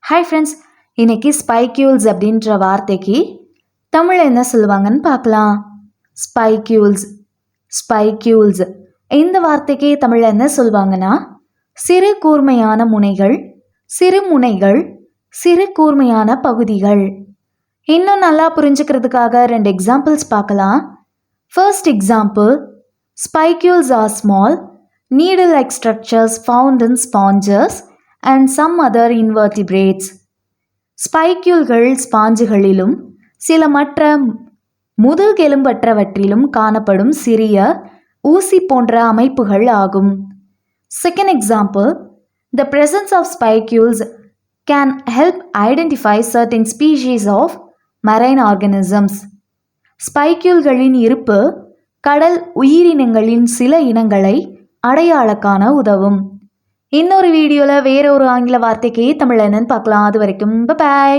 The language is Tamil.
ஹாய் ஃப்ரெண்ட்ஸ், இன்னைக்கு ஸ்பைக்யூல்ஸ் அப்படின்ற வார்த்தைக்கு தமிழ் என்ன சொல்லுவாங்கன்னு பார்க்கலாம். ஸ்பைக்யூல்ஸ் ஸ்பைக்யூல்ஸ் இந்த வார்த்தைக்கு தமிழ் என்ன சொல்லுவாங்கன்னா சிறு கூர்மையான முனைகள், சிறு முனைகள், சிறு கூர்மையான பகுதிகள். இன்னும் நல்லா புரிஞ்சுக்கிறதுக்காக 2 எக்ஸாம்பிள்ஸ் பார்க்கலாம். First example, spicules are small, needle-like structures found in sponges and some other invertebrates. ஸ்பைக்யூல்கள் ஸ்பாஞ்சுகளிலும் சில மற்ற முதுகெலும்பற்றவற்றிலும் காணப்படும் சிறிய ஊசி போன்ற அமைப்புகள் ஆகும். Second example, the presence of spicules can help identify certain species of marine organisms. ஸ்பைக்யூல்களின் இருப்பு கடல் உயிரினங்களின் சில இனங்களை அடையாள காண உதவும். இன்னொரு வீடியோவில் வேற ஒரு ஆங்கில வார்த்தைக்கு தமிழ் என்னன்னு பார்க்கலாம். அது வரைக்கும் பை.